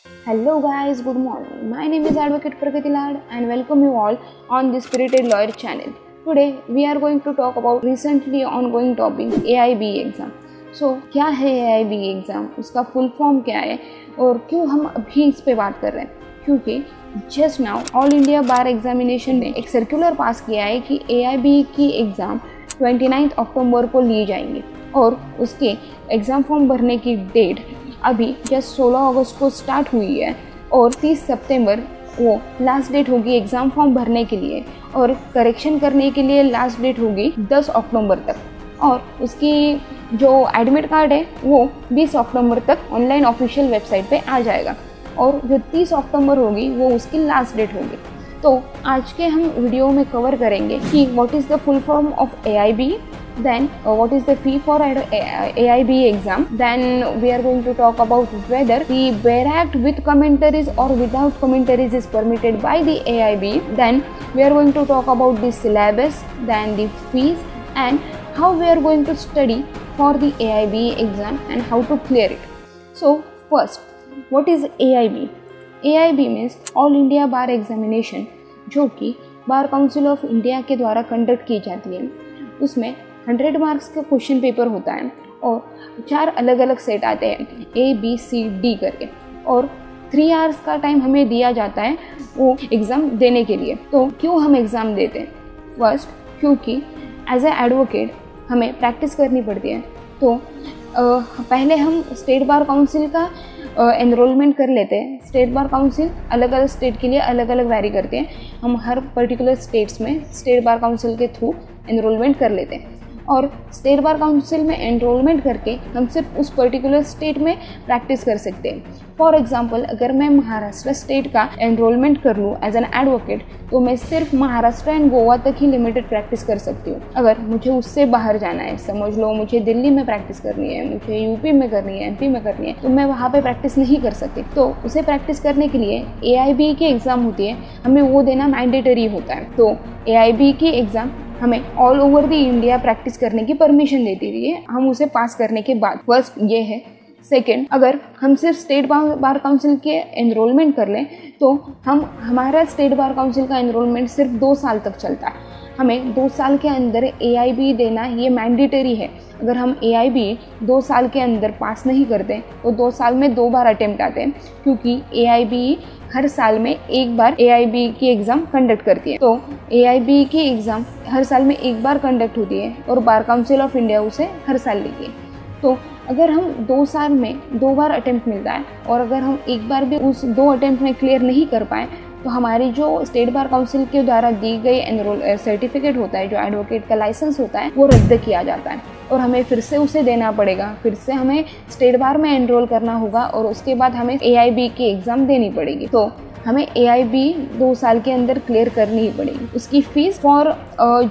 Hello guys, good morning. My name is Advocate Pragati Lad and welcome you all on the Spirited Lawyer channel. Today we are going to talk about recently ongoing topic AIB exam. So क्या है AIB exam, उसका full form क्या है और क्यों हम अभी इस पे बात कर रहे हैं? क्योंकि जस्ट नाउ ऑल इंडिया बार एग्जामिनेशन ने एक सर्कुलर पास किया है कि AIB की एग्ज़ाम 29 अक्टूबर को ली जाएंगी और उसके एग्ज़ाम फॉर्म भरने की डेट अभी जस्ट 16 अगस्त को स्टार्ट हुई है और 30 सितंबर वो लास्ट डेट होगी एग्ज़ाम फॉर्म भरने के लिए और करेक्शन करने के लिए लास्ट डेट होगी 10 अक्टूबर तक और उसकी जो एडमिट कार्ड है वो 20 अक्टूबर तक ऑनलाइन ऑफिशियल वेबसाइट पे आ जाएगा और जो 30 अक्टूबर होगी वो उसकी लास्ट डेट होगी। तो आज के हम वीडियो में कवर करेंगे कि what is the full form of AIB, then what is the fee for AIB exam, then we are going to talk about whether the bare act with commentaries or without commentaries is permitted by the AIB, then we are going to talk about the syllabus, then the fees and how we are going to study for the AIB exam and how to clear it. So first, what is AIB? AIB means All India Bar Examination, जो कि bar council of India के द्वारा conduct की जाती है। उसमें 100 marks का question paper होता है और 4 अलग अलग सेट आते हैं A, B, C, D करके और 3 आवर्स का टाइम हमें दिया जाता है वो एग्ज़ाम देने के लिए। तो क्यों हम एग्ज़ाम देते हैं? फर्स्ट, क्योंकि एज ए एडवोकेट हमें प्रैक्टिस करनी पड़ती है। तो पहले हम स्टेट बार काउंसिल का एनरोलमेंट कर लेते हैं। स्टेट बार काउंसिल अलग अलग स्टेट के लिए अलग अलग वैरी करते हैं। हम हर पर्टिकुलर स्टेट्स में स्टेट बार काउंसिल के थ्रू एनरोलमेंट कर लेते हैं और स्टेट बार काउंसिल में एनरोलमेंट करके हम सिर्फ उस पर्टिकुलर स्टेट में प्रैक्टिस कर सकते हैं। फॉर एग्जांपल, अगर मैं महाराष्ट्र स्टेट का एनरोलमेंट कर लूँ एज एन एडवोकेट तो मैं सिर्फ महाराष्ट्र एंड गोवा तक ही लिमिटेड प्रैक्टिस कर सकती हूँ। अगर मुझे उससे बाहर जाना है, समझ लो मुझे दिल्ली में प्रैक्टिस करनी है, मुझे यूपी में करनी है, MP में करनी है, तो मैं वहाँ पे प्रैक्टिस नहीं कर सकती। तो उसे प्रैक्टिस करने के लिए AIB की एग्ज़ाम होती है, हमें वो देना मैंडेटरी होता है। तो AIB की एग्ज़ाम हमें all over the India practice करने की परमिशन देती है हम उसे पास करने के बाद। फर्स्ट ये है। सेकेंड, अगर हम सिर्फ स्टेट बार काउंसिल के एनरोलमेंट कर लें तो हमारा स्टेट बार काउंसिल का एनरोलमेंट सिर्फ 2 साल तक चलता है। हमें 2 साल के अंदर AIB देना ये मैंडेटरी है। अगर हम AIB 2 साल के अंदर पास नहीं करते तो 2 साल में 2 बार अटेम्प्ट आते हैं, क्योंकि AIB हर साल में एक बार AIB की एग्ज़ाम कंडक्ट करती है। तो AIB की एग्ज़ाम हर साल में एक बार कंडक्ट होती है और बार काउंसिल ऑफ इंडिया उसे हर साल लेती है। तो अगर हम 2 साल में 2 बार अटेम्प्ट मिलता है और अगर हम एक बार भी उस 2 अटेम्प्ट में क्लियर नहीं कर पाए तो हमारी जो स्टेट बार काउंसिल के द्वारा दी गई सर्टिफिकेट होता है, जो एडवोकेट का लाइसेंस होता है, वो रद्द किया जाता है और हमें फिर से उसे देना पड़ेगा। फिर से हमें स्टेट बार में एनरोल करना होगा और उसके बाद हमें AIB की एग्ज़ाम देनी पड़ेगी। तो हमें AIB 2 साल के अंदर क्लियर करनी ही पड़ेगी। उसकी fees for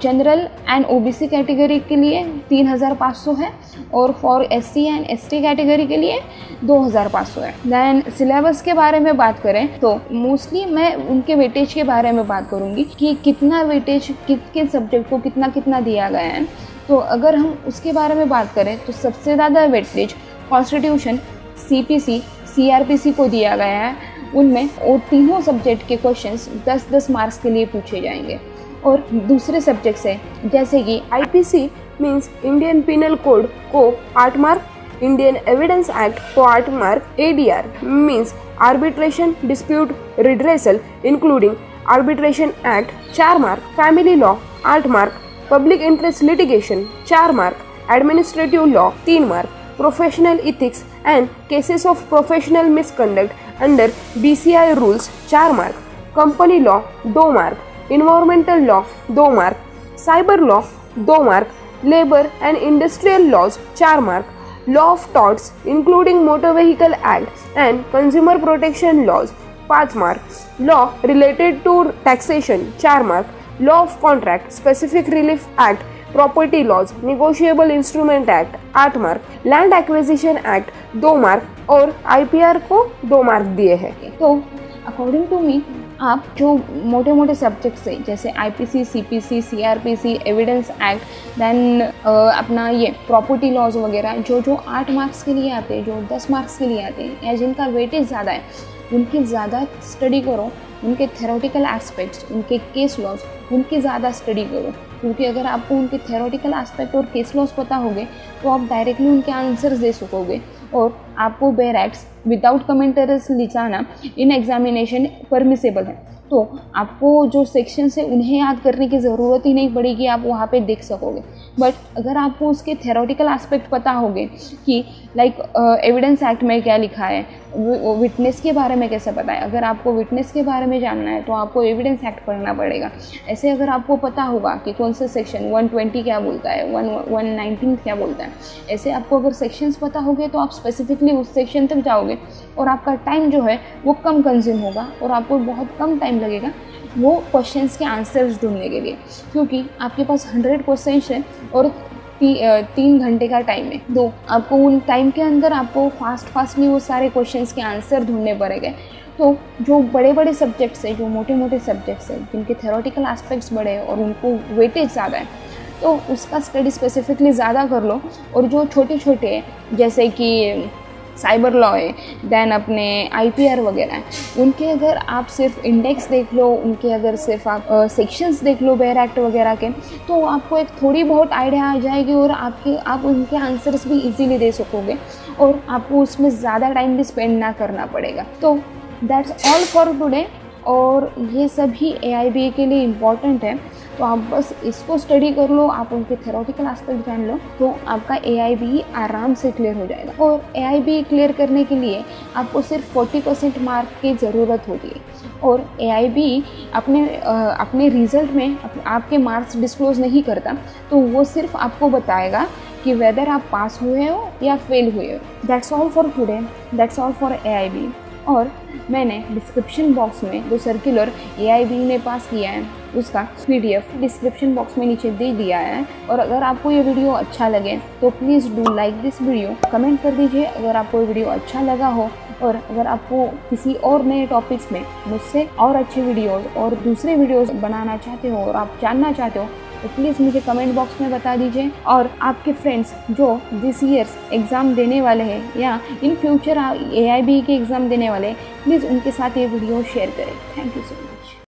general and OBC category के लिए 3,500 है और for SC and ST category के लिए 2,500 है। दैन सिलेबस के बारे में बात करें तो मोस्टली मैं उनके वेटेज के बारे में बात करूँगी कि कितना वेटेज किस सब्जेक्ट को कितना कितना दिया गया है। तो अगर हम उसके बारे में बात करें तो सबसे ज़्यादा वेटेज कॉन्स्टिट्यूशन, CPC, CRPC को दिया गया है। उनमें और तीनों सब्जेक्ट के क्वेश्चंस 10-10 मार्क्स के लिए पूछे जाएंगे और दूसरे सब्जेक्ट से जैसे कि IPC means Indian penal code को 8 मार्क, इंडियन एविडेंस एक्ट को 8 mark, ADR means arbitration dispute redressal including arbitration act 4 mark, family law 8 mark, public interest litigation 4 mark, administrative law 3 mark, professional ethics and cases of professional misconduct under BCI rules 4 mark, company law 2 mark, environmental law 2 mark, cyber law 2 mark, labour and industrial laws 4 mark, law of torts including motor vehicle act and consumer protection laws 5 mark, law related to taxation 4 mark, law of contract specific relief act, property laws, negotiable instrument act 8 mark, land acquisition act 2 mark और IPR को 2 mark दिए हैं। तो according to me आप जो मोटे मोटे subjects है जैसे IPC, CPC, CRPC, evidence act, then अपना ये प्रॉपर्टी लॉज वगैरह जो 8 मार्क्स के लिए आते हैं, जो 10 मार्क्स के लिए आते हैं या जिनका वेटेज ज़्यादा है, उनकी ज़्यादा स्टडी करो, उनके थेरोटिकल एस्पेक्ट्स, उनके केस लॉज, उनकी ज़्यादा स्टडी करो, क्योंकि अगर आपको उनके थेरोटिकल एस्पेक्ट और केस लॉज पता होंगे तो आप डायरेक्टली उनके आंसर्स दे सकोगे और आपको बेयर एक्ट्स विदाउट कमेंटरीज लिखाना इन एग्जामिनेशन परमिसेबल है। तो आपको जो सेक्शंस है उन्हें याद करने की ज़रूरत ही नहीं पड़ेगी, आप वहाँ पे देख सकोगे। बट अगर आपको उसके थेरोटिकल एस्पेक्ट पता होंगे कि लाइक एविडेंस एक्ट में क्या लिखा है, विटनेस के बारे में कैसे पता है, अगर आपको विटनेस के बारे में जानना है तो आपको एविडेंस एक्ट पढ़ना पड़ेगा। ऐसे अगर आपको पता होगा कि कौन सा सेक्शन 120 क्या बोलता है, 119 क्या बोलता है, ऐसे आपको अगर सेक्शंस पता होंगे तो आप स्पेसिफिकली उस सेक्शन तक जाओगे और आपका टाइम जो है वो कम कंज्यूम होगा और आपको बहुत कम टाइम लगेगा वो क्वेश्चंस के आंसर्स ढूंढने के लिए, क्योंकि आपके पास 100 क्वेश्चंस है और 3 घंटे का टाइम है। तो आपको उन टाइम के अंदर आपको फास्टली वो सारे क्वेश्चंस के आंसर ढूंढने पड़ेंगे। तो जो बड़े बड़े सब्जेक्ट्स हैं, जो मोटे मोटे सब्जेक्ट्स हैं जिनके थेरोटिकल एस्पेक्ट्स बड़े हैं और उनको वेटेज ज़्यादा है, तो उसका स्टडी स्पेसिफिकली ज़्यादा कर लो। और जो छोटे छोटे हैं जैसे कि साइबर लॉ है, दैन अपने IPR वगैरह हैं, उनके अगर आप सिर्फ इंडेक्स देख लो, उनके अगर सिर्फ आप सेक्शंस देख लो बेयर एक्ट वगैरह के, तो आपको एक थोड़ी बहुत आइडिया आ जाएगी और आप उनके आंसर्स भी इजीली दे सकोगे और आपको उसमें ज़्यादा टाइम भी स्पेंड ना करना पड़ेगा। तो दैट्स ऑल फॉर टुडे। और ये सभी AIBA के लिए इम्पॉर्टेंट है, तो आप बस इसको स्टडी कर लो, आप उनके थेरोटिकल एस्पेक्ट जान लो तो आपका AIBA आराम से क्लियर हो जाएगा। और AIBA क्लियर करने के लिए आपको सिर्फ 40% मार्क की ज़रूरत होती है और AIBA अपने रिज़ल्ट में आपके मार्क्स डिस्क्लोज़ नहीं करता, तो वो सिर्फ आपको बताएगा कि वेदर आप पास हुए हो या फेल हुए हो। That's all for today, that's all for AIBA। और मैंने डिस्क्रिप्शन बॉक्स में जो सर्कुलर AIBA ने पास किया है उसका PDF डिस्क्रिप्शन बॉक्स में नीचे दे दिया है। और अगर आपको ये वीडियो अच्छा लगे तो please do like this video, comment कर दीजिए अगर आपको ये वीडियो अच्छा लगा हो। और अगर आपको किसी और नए टॉपिक्स में मुझसे और अच्छे वीडियोस और दूसरे वीडियोस बनाना चाहते हो और आप जानना चाहते हो तो प्लीज़ मुझे कमेंट बॉक्स में बता दीजिए। और आपके फ्रेंड्स जो दिस ईयर्स एग्ज़ाम देने वाले हैं या इन फ्यूचर AIBA के एग्ज़ाम देने वाले हैं, प्लीज़ उनके साथ ये वीडियो शेयर करें। Thank you so much.